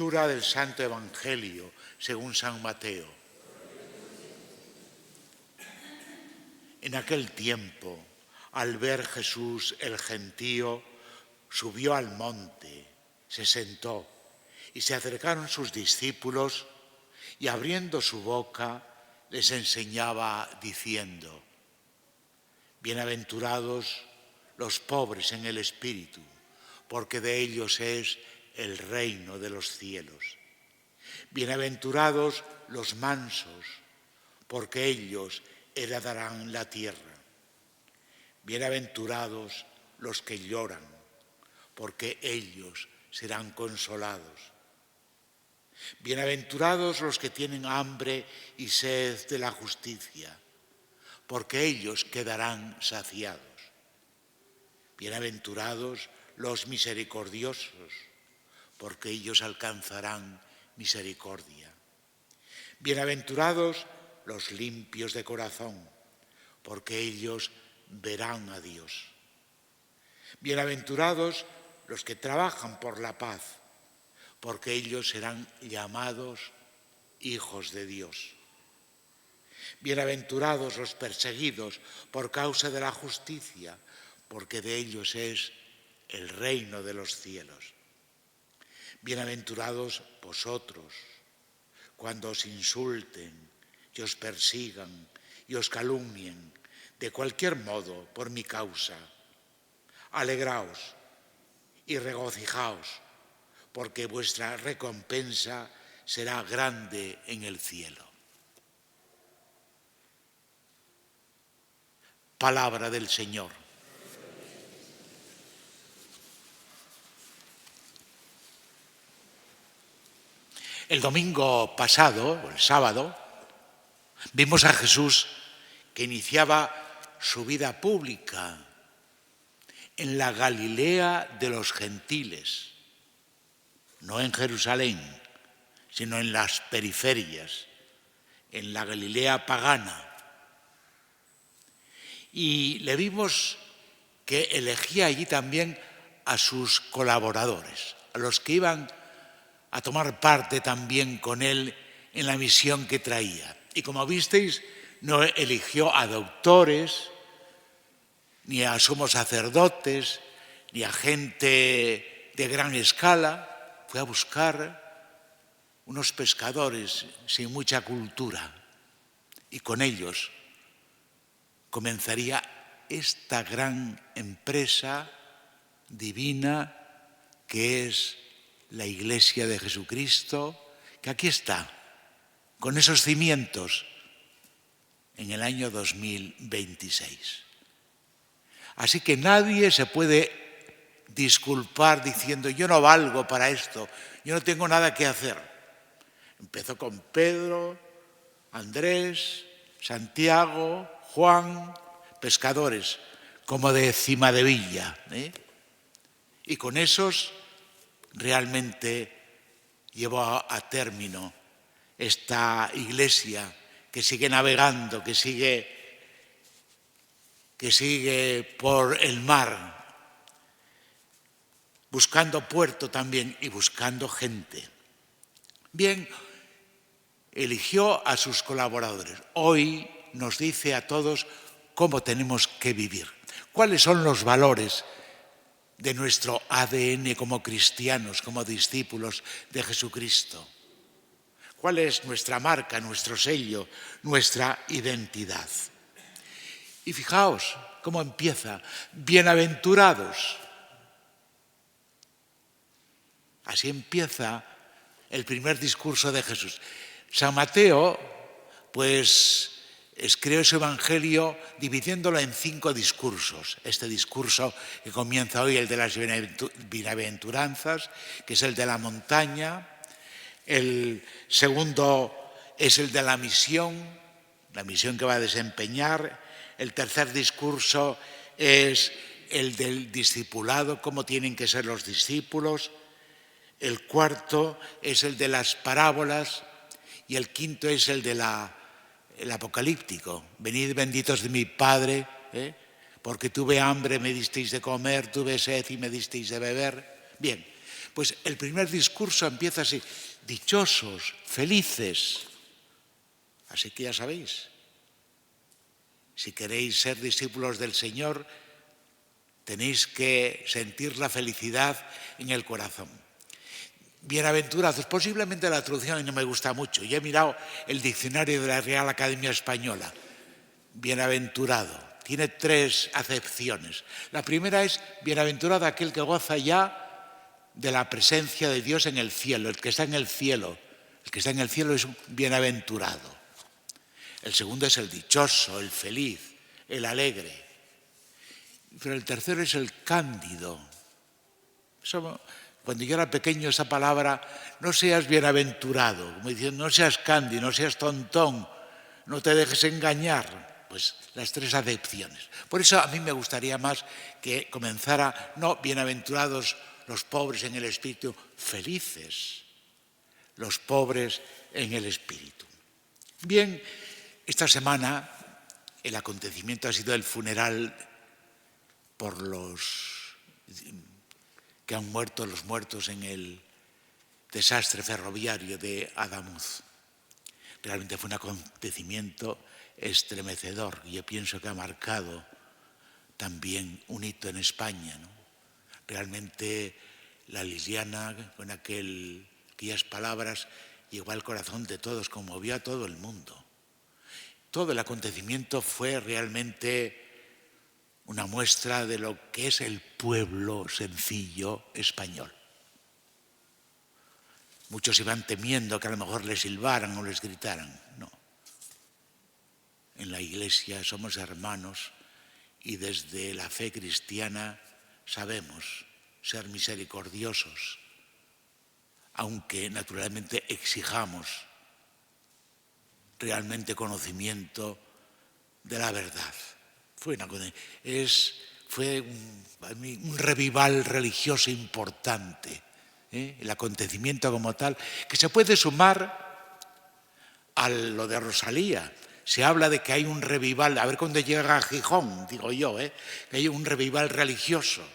Lectura del Santo Evangelio según San Mateo. En aquel tiempo, al ver Jesús el gentío, subió al monte, se sentó, y se acercaron sus discípulos, y abriendo su boca les enseñaba diciendo: Bienaventurados los pobres en el espíritu, porque de ellos es el reino de los cielos. Bienaventurados los mansos, porque ellos heredarán la tierra. Bienaventurados los que lloran, porque ellos serán consolados. Bienaventurados los que tienen hambre y sed de la justicia, porque ellos quedarán saciados. Bienaventurados los misericordiosos, porque ellos alcanzarán misericordia. Bienaventurados los limpios de corazón, porque ellos verán a Dios. Bienaventurados los que trabajan por la paz, porque ellos serán llamados hijos de Dios. Bienaventurados los perseguidos por causa de la justicia, porque de ellos es el reino de los cielos. Bienaventurados vosotros, cuando os insulten y os persigan y os calumnien de cualquier modo por mi causa. Alegraos y regocijaos, porque vuestra recompensa será grande en el cielo. Palabra del Señor. El domingo pasado, o el sábado, vimos a Jesús que iniciaba su vida pública en la Galilea de los gentiles, no en Jerusalén, sino en las periferias, en la Galilea pagana. Y le vimos que elegía allí también a sus colaboradores, a los que iban a tomar parte también con él en la misión que traía. Y como visteis, no eligió a doctores, ni a sumos sacerdotes, ni a gente de gran escala. Fue a buscar unos pescadores sin mucha cultura, y con ellos comenzaría esta gran empresa divina que es la Iglesia de Jesucristo, que aquí está, con esos cimientos, en el año 2026. Así que nadie se puede disculpar diciendo: yo no valgo para esto, yo no tengo nada que hacer. Empezó con Pedro, Andrés, Santiago, Juan, pescadores, como de Cimadevilla, y con esos realmente llevó a término esta iglesia que sigue navegando, que sigue por el mar, buscando puerto también y buscando gente. Bien, eligió a sus colaboradores. Hoy nos dice a todos cómo tenemos que vivir, cuáles son los valores de nuestro ADN como cristianos, como discípulos de Jesucristo. ¿Cuál es nuestra marca, nuestro sello, nuestra identidad? Y fijaos cómo empieza: bienaventurados. Así empieza el primer discurso de Jesús. San Mateo, pues, escribió su Evangelio dividiéndolo en 5 discursos. Este discurso que comienza hoy, el de las bienaventuranzas, que es el de la montaña. El segundo es el de la misión que va a desempeñar. El tercer discurso es el del discipulado, cómo tienen que ser los discípulos. El cuarto es el de las parábolas. Y el quinto es el de el apocalíptico: venid benditos de mi Padre, porque tuve hambre, me disteis de comer, tuve sed y me disteis de beber. Bien, Pues el primer discurso empieza así: dichosos, felices. Así que ya sabéis, si queréis ser discípulos del Señor, tenéis que sentir la felicidad en el corazón. Bienaventurados, posiblemente la traducción no me gusta mucho. Yo he mirado el diccionario de la Real Academia Española. Bienaventurado tiene 3 acepciones. La primera es: bienaventurado aquel que goza ya de la presencia de Dios en el cielo, el que está en el cielo. El que está en el cielo es un bienaventurado. El segundo es el dichoso, el feliz, el alegre. Pero el tercero es el cándido. Cuando yo era pequeño, esa palabra, no seas bienaventurado, como diciendo, no seas cándido, no seas tontón, no te dejes engañar. Pues las 3 acepciones. Por eso a mí me gustaría más que comenzara, no bienaventurados los pobres en el espíritu, felices los pobres en el espíritu. Bien, esta semana el acontecimiento ha sido el funeral por los que han muerto, los muertos en el desastre ferroviario de Adamuz. Realmente fue un acontecimiento estremecedor y yo pienso que ha marcado también un hito en España, ¿no? Realmente la Liliana, con aquellas palabras, llegó al corazón de todos, conmovió a todo el mundo. Todo el acontecimiento fue realmente una muestra de lo que es el pueblo sencillo español. Muchos iban temiendo que a lo mejor les silbaran o les gritaran. No. En la Iglesia somos hermanos y desde la fe cristiana sabemos ser misericordiosos, aunque naturalmente exijamos realmente conocimiento de la verdad. Fue un revival religioso importante, el acontecimiento como tal, que se puede sumar a lo de Rosalía. Se habla de que hay un revival, a ver cuándo llega a Gijón, digo yo, que hay un revival religioso.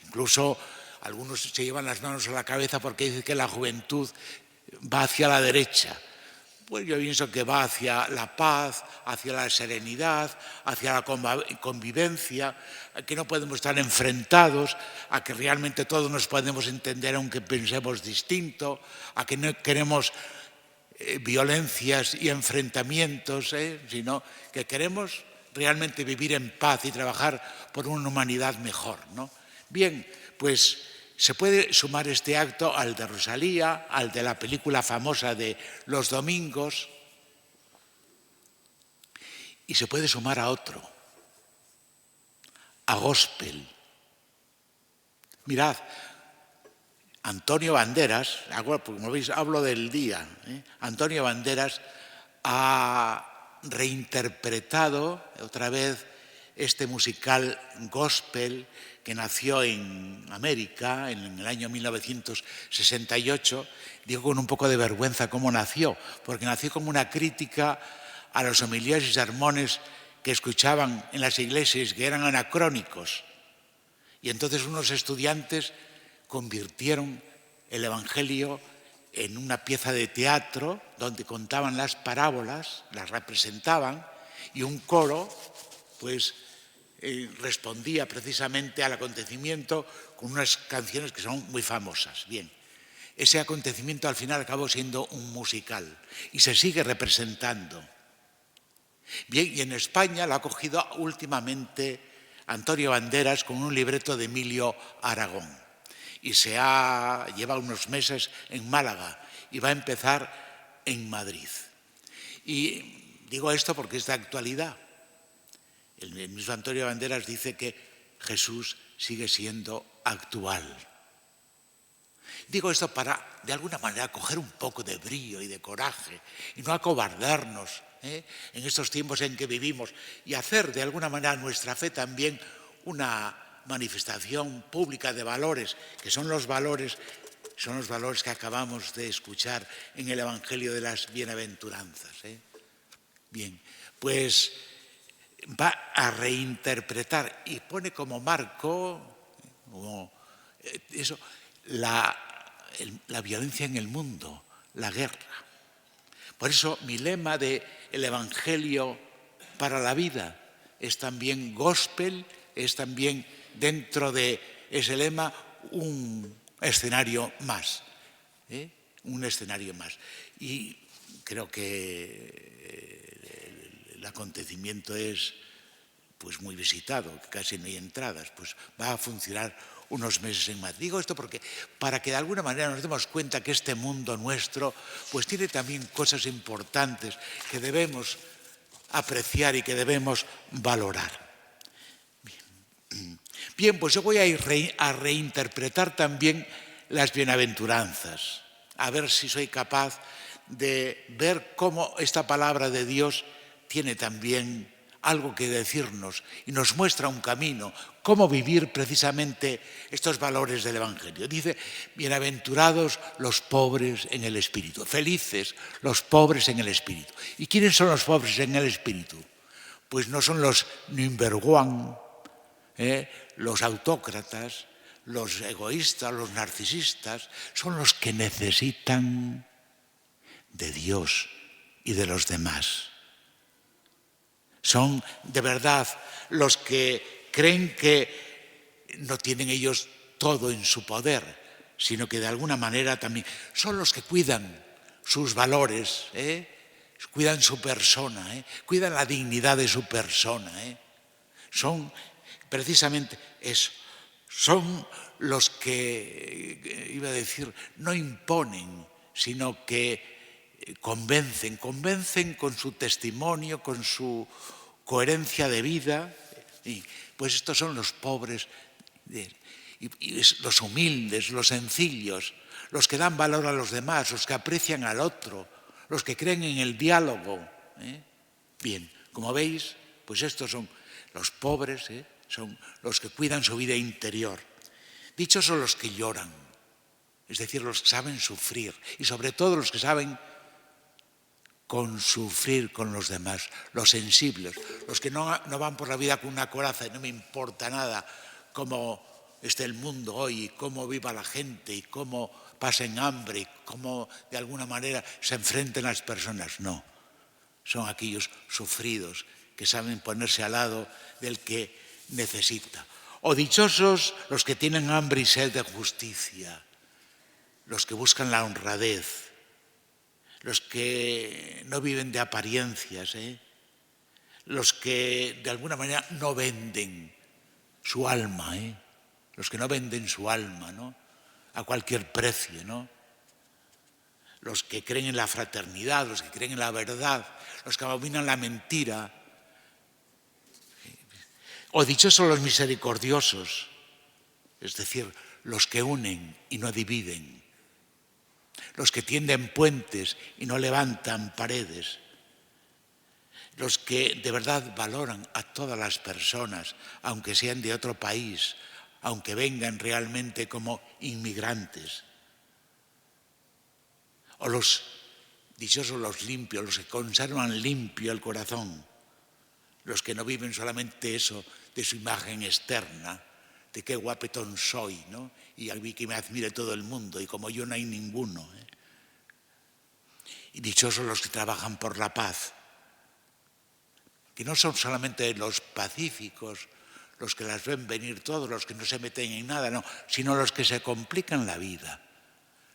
Incluso algunos se llevan las manos a la cabeza porque dicen que la juventud va hacia la derecha. Pues yo pienso que va hacia la paz, hacia la serenidad, hacia la convivencia, a que no podemos estar enfrentados, a que realmente todos nos podemos entender aunque pensemos distinto, a que no queremos violencias y enfrentamientos, sino que queremos realmente vivir en paz y trabajar por una humanidad mejor, ¿no? Bien, pues se puede sumar este acto al de Rosalía, al de la película famosa de Los Domingos, y se puede sumar a otro, a gospel. Mirad, Antonio Banderas, como veis hablo del día, Antonio Banderas ha reinterpretado otra vez este musical gospel que nació en América en el año 1968. Digo con un poco de vergüenza cómo nació, porque nació como una crítica a los homilías y sermones que escuchaban en las iglesias, que eran anacrónicos. Y entonces unos estudiantes convirtieron el Evangelio en una pieza de teatro donde contaban las parábolas, las representaban, y un coro pues respondía precisamente al acontecimiento con unas canciones que son muy famosas. Bien, ese acontecimiento al final acabó siendo un musical y se sigue representando. Bien, y en España lo ha cogido últimamente Antonio Banderas con un libreto de Emilio Aragón y lleva unos meses en Málaga y va a empezar en Madrid. Y digo esto porque es de actualidad. El mismo Antonio Banderas dice que Jesús sigue siendo actual. Digo esto para, de alguna manera, coger un poco de brío y de coraje y no acobardarnos en estos tiempos en que vivimos y hacer, de alguna manera, nuestra fe también una manifestación pública de valores, que son los valores que acabamos de escuchar en el Evangelio de las Bienaventuranzas. Bien, pues va a reinterpretar y pone como marco, como eso, la la violencia en el mundo, la guerra. Por eso mi lema de el Evangelio para la vida es también gospel, es también dentro de ese lema un escenario más, un escenario más. Y creo que el acontecimiento es pues muy visitado, que casi no hay entradas, pues va a funcionar unos meses en Madrid. Digo esto porque para que de alguna manera nos demos cuenta que este mundo nuestro pues tiene también cosas importantes que debemos apreciar y que debemos valorar. Bien, pues yo voy a ir a reinterpretar también las bienaventuranzas, a ver si soy capaz de ver cómo esta palabra de Dios tiene también algo que decirnos y nos muestra un camino, cómo vivir precisamente estos valores del Evangelio. Dice, bienaventurados los pobres en el espíritu, felices los pobres en el espíritu. ¿Y quiénes son los pobres en el espíritu? Pues no son los number-one, los autócratas, los egoístas, los narcisistas, son los que necesitan de Dios y de los demás. Son de verdad los que creen que no tienen ellos todo en su poder, sino que de alguna manera también son los que cuidan sus valores, cuidan su persona, cuidan la dignidad de su persona. Son precisamente eso, son los que, iba a decir, no imponen, sino que convencen con su testimonio, con su coherencia de vida. Y pues estos son los pobres, y los humildes, los sencillos, los que dan valor a los demás, los que aprecian al otro, los que creen en el diálogo. Bien, como veis, pues estos son los pobres, son los que cuidan su vida interior. Dichos son los que lloran, es decir, los que saben sufrir y sobre todo los que saben consufrir con los demás, los sensibles, los que no van por la vida con una coraza y no me importa nada cómo esté el mundo hoy, cómo viva la gente y cómo pasen hambre y cómo de alguna manera se enfrenten las personas. No, son aquellos sufridos que saben ponerse al lado del que necesita. O dichosos los que tienen hambre y sed de justicia, los que buscan la honradez, los que no viven de apariencias, los que de alguna manera no venden su alma, los que no venden su alma, ¿no?, a cualquier precio, ¿no?, los que creen en la fraternidad, los que creen en la verdad, los que abominan la mentira. O dichosos los misericordiosos, es decir, los que unen y no dividen, los que tienden puentes y no levantan paredes, los que de verdad valoran a todas las personas, aunque sean de otro país, aunque vengan realmente como inmigrantes. O los dichosos los limpios, los que conservan limpio el corazón, los que no viven solamente eso de su imagen externa, de qué guapetón soy, ¿no?, y a mí que me admire todo el mundo y como yo no hay ninguno. Y dichosos los que trabajan por la paz, que no son solamente los pacíficos, los que las ven venir todos, los que no se meten en nada, no, sino los que se complican la vida,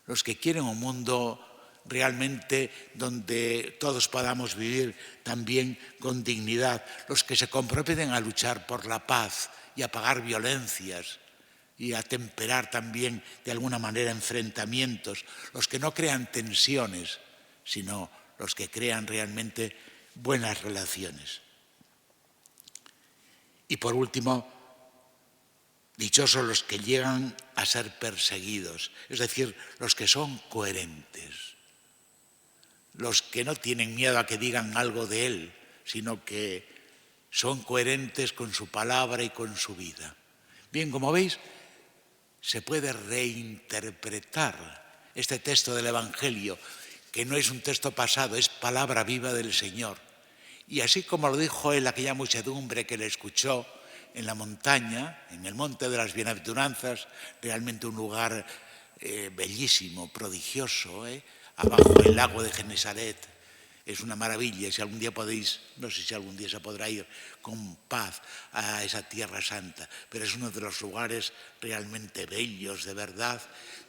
los que quieren un mundo realmente donde todos podamos vivir también con dignidad, los que se comprometen a luchar por la paz y a apagar violencias y a temperar también de alguna manera enfrentamientos, los que no crean tensiones, sino los que crean realmente buenas relaciones. Y por último, dichosos los que llegan a ser perseguidos, es decir, los que son coherentes, los que no tienen miedo a que digan algo de él, sino que son coherentes con su palabra y con su vida. Bien, como veis, se puede reinterpretar este texto del Evangelio, que no es un texto pasado, es palabra viva del Señor. Y así como lo dijo él, aquella muchedumbre que le escuchó en la montaña, en el monte de las bienaventuranzas, realmente un lugar bellísimo, prodigioso, abajo el lago de Genesaret. Es una maravilla. Si algún día podéis, no sé si algún día se podrá ir con paz a esa Tierra Santa, pero es uno de los lugares realmente bellos, de verdad,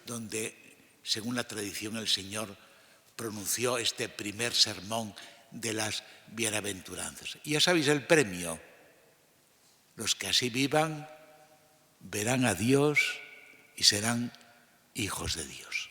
donde, según la tradición, el Señor pronunció este primer sermón de las bienaventuranzas. Y ya sabéis el premio. Los que así vivan verán a Dios y serán hijos de Dios.